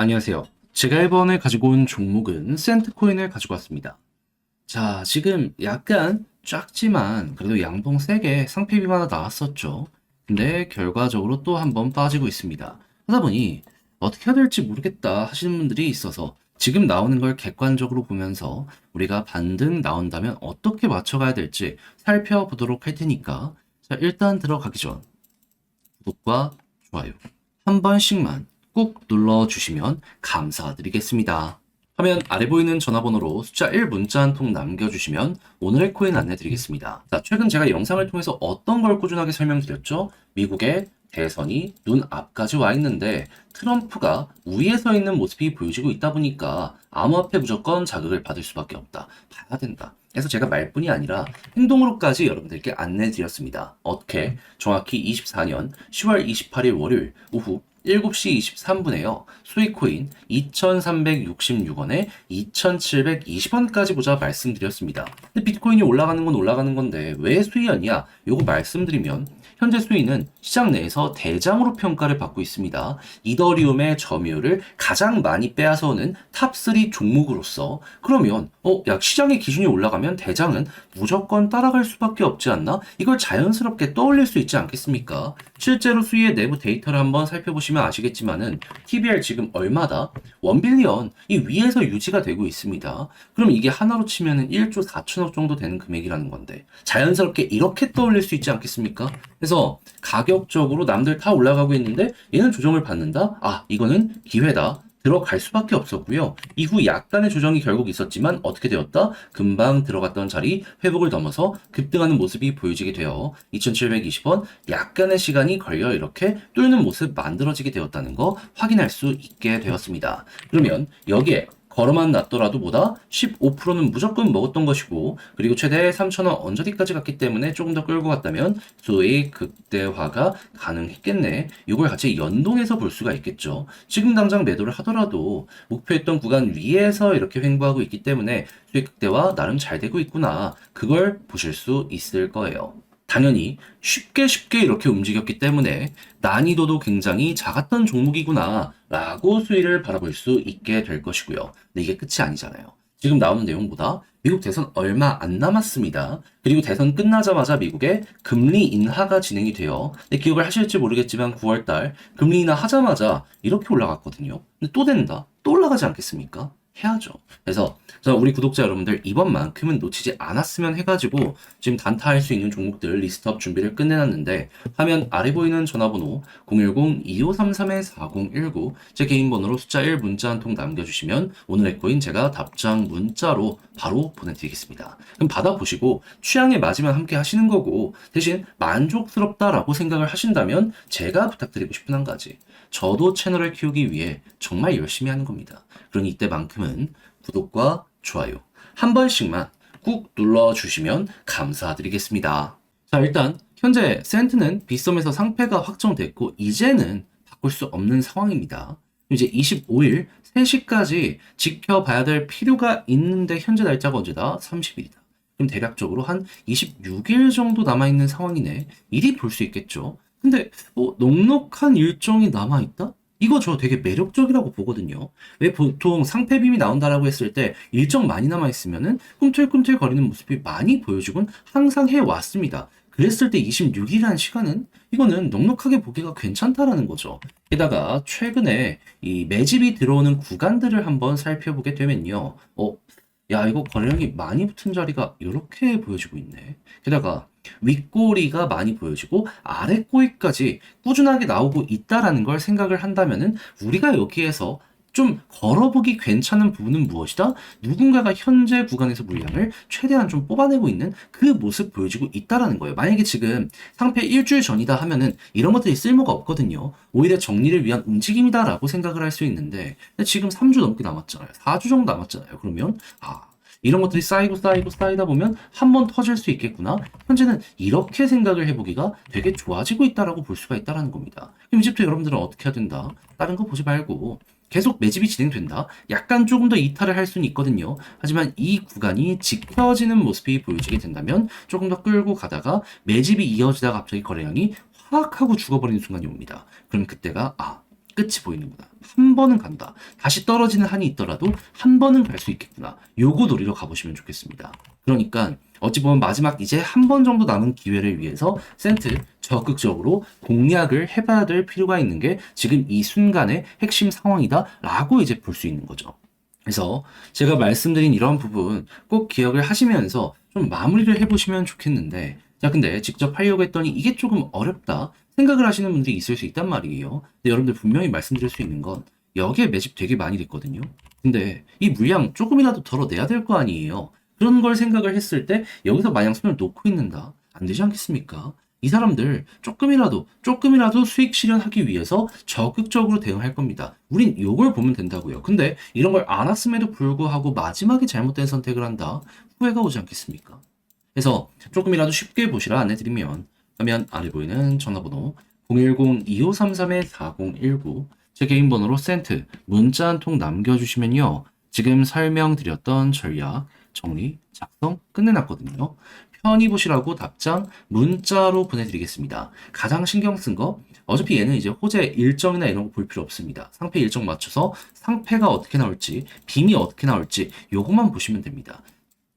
안녕하세요. 제가 이번에 가지고 온 종목은 센트코인을 가지고 왔습니다. 자, 지금 약간 작지만 그래도 양봉 세게 상패비만 하나 나왔었죠. 근데 결과적으로 또 한 번 빠지고 있습니다. 하다 보니 어떻게 해야 될지 모르겠다 하시는 분들이 있어서 지금 나오는 걸 객관적으로 보면서 우리가 반등 나온다면 어떻게 맞춰가야 될지 살펴보도록 할 테니까 자, 일단 들어가기 전 구독과 좋아요 한 번씩만 꾹 눌러주시면 감사드리겠습니다. 화면 아래 보이는 전화번호로 숫자 1 문자 한 통 남겨주시면 오늘의 코인 안내드리겠습니다. 자, 최근 제가 영상을 통해서 어떤 걸 꾸준하게 설명드렸죠? 미국의 대선이 눈앞까지 와 있는데 트럼프가 우위에 서 있는 모습이 보여지고 있다 보니까 암호화폐 무조건 자극을 받을 수밖에 없다. 봐야 된다. 그래서 제가 말뿐이 아니라 행동으로까지 여러분들께 안내드렸습니다. 어떻게? 정확히 24년 10월 28일 월요일 오후 7시 23분에요. 수익코인 2,366원에 2,720원까지 보자 말씀드렸습니다. 근데 비트코인이 올라가는 건 올라가는 건데 왜 수익이었냐? 요거 말씀드리면 현재 수익은 시장 내에서 대장으로 평가를 받고 있습니다. 이더리움의 점유율을 가장 많이 빼앗아오는 탑3 종목으로서 그러면 야 시장의 기준이 올라가면 대장은 무조건 따라갈 수밖에 없지 않나? 이걸 자연스럽게 떠올릴 수 있지 않겠습니까? 실제로 수익의 내부 데이터를 한번 살펴보시면 아시겠지만은 TBR 지금 얼마다? 1빌리언 이 위에서 유지가 되고 있습니다. 그럼 이게 하나로 치면은 1조 4천억 정도 되는 금액이라는 건데 자연스럽게 이렇게 떠올릴 수 있지 않겠습니까? 그래서 가격적으로 남들 다 올라가고 있는데 얘는 조정을 받는다? 아, 이거는 기회다. 들어갈 수밖에 없었고요. 이후 약간의 조정이 결국 있었지만 어떻게 되었다? 금방 들어갔던 자리 회복을 넘어서 급등하는 모습이 보여지게 되어 2,720원 약간의 시간이 걸려 이렇게 뚫는 모습 만들어지게 되었다는 거 확인할 수 있게 되었습니다. 그러면 여기에 걸어만 놨더라도 보다 15%는 무조건 먹었던 것이고 그리고 최대 3,000원 언저리까지 갔기 때문에 조금 더 끌고 갔다면 수익 극대화가 가능했겠네. 이걸 같이 연동해서 볼 수가 있겠죠. 지금 당장 매도를 하더라도 목표했던 구간 위에서 이렇게 횡보하고 있기 때문에 수익 극대화 나름 잘 되고 있구나. 그걸 보실 수 있을 거예요. 당연히 쉽게 이렇게 움직였기 때문에 난이도도 굉장히 작았던 종목이구나 라고 수위를 바라볼 수 있게 될 것이고요. 근데 이게 끝이 아니잖아요. 지금 나오는 내용보다 미국 대선 얼마 안 남았습니다. 그리고 대선 끝나자마자 미국의 금리 인하가 진행이 돼요. 근데 기억을 하실지 모르겠지만 9월달 금리 인하 하자마자 이렇게 올라갔거든요. 근데 또 된다? 또 올라가지 않겠습니까? 해야죠. 그래서 우리 구독자 여러분들 이번만큼은 놓치지 않았으면 해가지고 지금 단타할 수 있는 종목들 리스트업 준비를 끝내놨는데 화면 아래 보이는 전화번호 010-2533-4019 제 개인 번호로 숫자 1 문자 한 통 남겨주시면 오늘의 코인 제가 답장 문자로 바로 보내드리겠습니다. 그럼 받아보시고 취향에 맞으면 함께 하시는 거고 대신 만족스럽다라고 생각을 하신다면 제가 부탁드리고 싶은 한 가지 저도 채널을 키우기 위해 정말 열심히 하는 겁니다. 그러니 이때만큼은 구독과 좋아요 한 번씩만 꾹 눌러주시면 감사드리겠습니다. 자, 일단 현재 센트는 빗썸에서 상패가 확정됐고 이제는 바꿀 수 없는 상황입니다. 이제 25일 3시까지 지켜봐야 될 필요가 있는데 현재 날짜가 언제다? 30일이다. 그럼 대략적으로 한 26일 정도 남아있는 상황이네. 이리 볼 수 있겠죠. 근데 넉넉한 일정이 남아있다? 이거 저 되게 매력적이라고 보거든요. 왜 보통 상패빔이 나온다라고 했을 때 일정 많이 남아있으면은 꿈틀꿈틀 거리는 모습이 많이 보여주곤 항상 해왔습니다. 그랬을 때 26일이라는 시간은 이거는 넉넉하게 보기가 괜찮다라는 거죠. 게다가 최근에 이 매집이 들어오는 구간들을 한번 살펴보게 되면요. 야, 이거 거래량이 많이 붙은 자리가 이렇게 보여지고 있네. 게다가 윗꼬리가 많이 보여지고 아랫꼬리까지 꾸준하게 나오고 있다라는 걸 생각을 한다면은 우리가 여기에서 좀 걸어보기 괜찮은 부분은 무엇이다? 누군가가 현재 구간에서 물량을 최대한 좀 뽑아내고 있는 그 모습 보여지고 있다라는 거예요. 만약에 지금 상패 일주일 전이다 하면은 이런 것들이 쓸모가 없거든요. 오히려 정리를 위한 움직임이다라고 생각을 할 수 있는데 지금 3주 넘게 남았잖아요. 4주 정도 남았잖아요. 그러면 이런 것들이 쌓이다 보면 한 번 터질 수 있겠구나. 현재는 이렇게 생각을 해보기가 되게 좋아지고 있다라고 볼 수가 있다라는 겁니다. 그럼 이제부터 여러분들은 어떻게 해야 된다? 다른 거 보지 말고 계속 매집이 진행된다. 약간 조금 더 이탈을 할 수는 있거든요. 하지만 이 구간이 지켜지는 모습이 보여지게 된다면 조금 더 끌고 가다가 매집이 이어지다가 갑자기 거래량이 확 하고 죽어버리는 순간이 옵니다. 그럼 그때가 끝이 보이는구나. 한 번은 간다. 다시 떨어지는 한이 있더라도 한 번은 갈 수 있겠구나. 요거 노리러 가보시면 좋겠습니다. 그러니까 어찌 보면 마지막 이제 한 번 정도 남은 기회를 위해서 센트 적극적으로 공략을 해봐야 될 필요가 있는 게 지금 이 순간의 핵심 상황이다라고 이제 볼 수 있는 거죠. 그래서 제가 말씀드린 이런 부분 꼭 기억을 하시면서 좀 마무리를 해보시면 좋겠는데, 자, 근데 직접 하려고 했더니 이게 조금 어렵다 생각을 하시는 분들이 있을 수 있단 말이에요. 근데 여러분들 분명히 말씀드릴 수 있는 건 여기에 매집 되게 많이 됐거든요. 근데 이 물량 조금이라도 덜어내야 될 거 아니에요. 그런 걸 생각을 했을 때 여기서 마냥 손을 놓고 있는다. 안 되지 않겠습니까? 이 사람들 조금이라도 수익 실현하기 위해서 적극적으로 대응할 겁니다. 우린 요걸 보면 된다고요. 근데 이런 걸 알았음에도 불구하고 마지막에 잘못된 선택을 한다. 후회가 오지 않겠습니까? 그래서 조금이라도 쉽게 보시라 안내드리면, 화면 아래 보이는 전화번호 010-2533-4019, 제 개인 번호로 센트 문자 한 통 남겨주시면요. 지금 설명드렸던 전략 정리, 작성 끝내놨거든요. 편히 보시라고 답장 문자로 보내드리겠습니다. 가장 신경 쓴 거, 어차피 얘는 이제 호재 일정이나 이런 거 볼 필요 없습니다. 상패 일정 맞춰서 상패가 어떻게 나올지, 빔이 어떻게 나올지 요것만 보시면 됩니다.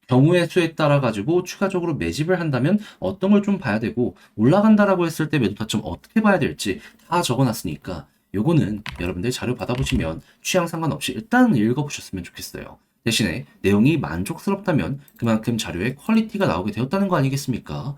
경우의 수에 따라 가지고 추가적으로 매집을 한다면 어떤 걸 좀 봐야 되고, 올라간다라고 했을 때 매도 타점 어떻게 봐야 될지 다 적어놨으니까 요거는 여러분들 자료 받아보시면 취향 상관없이 일단 읽어보셨으면 좋겠어요. 대신에 내용이 만족스럽다면 그만큼 자료의 퀄리티가 나오게 되었다는 거 아니겠습니까?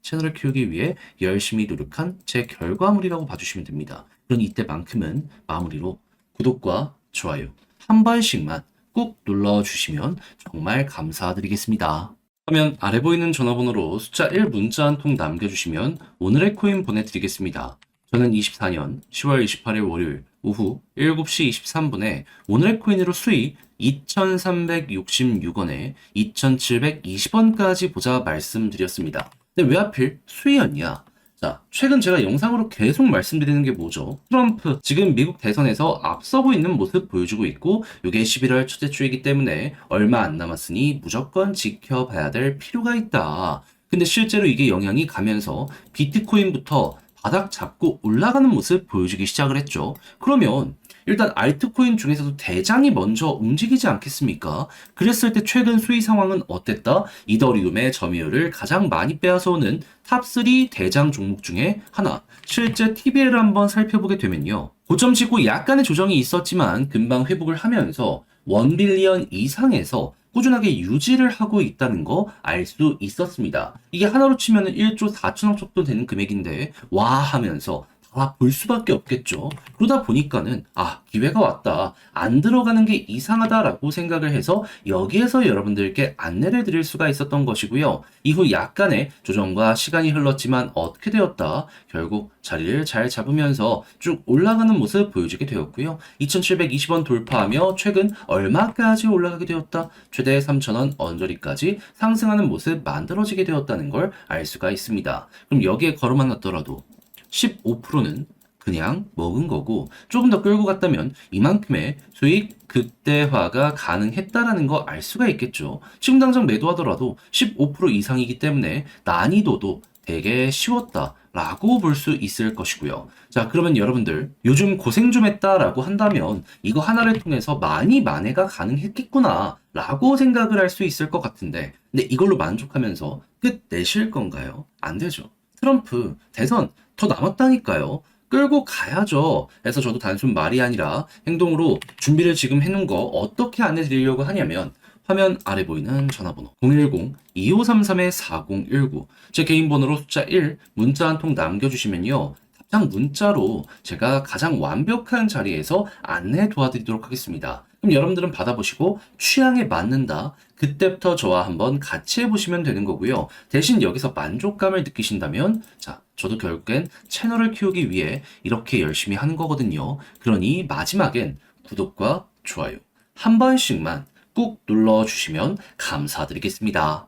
채널을 키우기 위해 열심히 노력한 제 결과물이라고 봐주시면 됩니다. 그럼 이때만큼은 마무리로 구독과 좋아요 한 번씩만 꾹 눌러주시면 정말 감사드리겠습니다. 화면 아래 보이는 전화번호로 숫자 1 문자 한 통 남겨주시면 오늘의 코인 보내드리겠습니다. 저는 24년 10월 28일 월요일 오후 7시 23분에 오늘의 코인으로 수익 2,366원에 2,720원까지 보자 말씀드렸습니다. 근데 왜 하필 수익이었냐? 자, 최근 제가 영상으로 계속 말씀드리는 게 뭐죠? 트럼프, 지금 미국 대선에서 앞서고 있는 모습 보여주고 있고, 이게 11월 첫째 주이기 때문에 얼마 안 남았으니 무조건 지켜봐야 될 필요가 있다. 근데 실제로 이게 영향이 가면서 비트코인부터 바닥 잡고 올라가는 모습 보여주기 시작을 했죠. 그러면 일단 알트코인 중에서도 대장이 먼저 움직이지 않겠습니까? 그랬을 때 최근 수익 상황은 어땠다? 이더리움의 점유율을 가장 많이 빼앗아오는 탑3 대장 종목 중에 하나. 실제 TBL을 한번 살펴보게 되면요. 고점 찍고 약간의 조정이 있었지만 금방 회복을 하면서 1빌리언 이상에서 꾸준하게 유지를 하고 있다는 거 알 수 있었습니다. 이게 하나로 치면 1조 4천억 정도 되는 금액인데 와 하면서 볼 수밖에 없겠죠. 그러다 보니까는 기회가 왔다. 안 들어가는 게 이상하다라고 생각을 해서 여기에서 여러분들께 안내를 드릴 수가 있었던 것이고요. 이후 약간의 조정과 시간이 흘렀지만 어떻게 되었다. 결국 자리를 잘 잡으면서 쭉 올라가는 모습 보여주게 되었고요. 2,720원 돌파하며 최근 얼마까지 올라가게 되었다. 최대 3,000원 언저리까지 상승하는 모습 만들어지게 되었다는 걸 알 수가 있습니다. 그럼 여기에 걸어만 놨더라도 15%는 그냥 먹은 거고, 조금 더 끌고 갔다면 이만큼의 수익 극대화가 가능했다라는 거 알 수가 있겠죠. 지금 당장 매도하더라도 15% 이상이기 때문에 난이도도 되게 쉬웠다 라고 볼 수 있을 것이고요. 자, 그러면 여러분들 요즘 고생 좀 했다라고 한다면 이거 하나를 통해서 많이 만회가 가능했겠구나 라고 생각을 할 수 있을 것 같은데, 근데 이걸로 만족하면서 끝 내실 건가요? 안 되죠. 트럼프 대선 더 남았다니까요. 끌고 가야죠. 그래서 저도 단순 말이 아니라 행동으로 준비를 지금 해놓은 거 어떻게 안내 드리려고 하냐면, 화면 아래 보이는 전화번호 010-2533-4019, 제 개인 번호로 숫자 1 문자 한 통 남겨주시면요. 답장 문자로 제가 가장 완벽한 자리에서 안내 도와드리도록 하겠습니다. 그럼 여러분들은 받아보시고 취향에 맞는다. 그때부터 저와 한번 같이 해보시면 되는 거고요. 대신 여기서 만족감을 느끼신다면, 자, 저도 결국엔 채널을 키우기 위해 이렇게 열심히 하는 거거든요. 그러니 마지막엔 구독과 좋아요 한 번씩만 꾹 눌러주시면 감사드리겠습니다.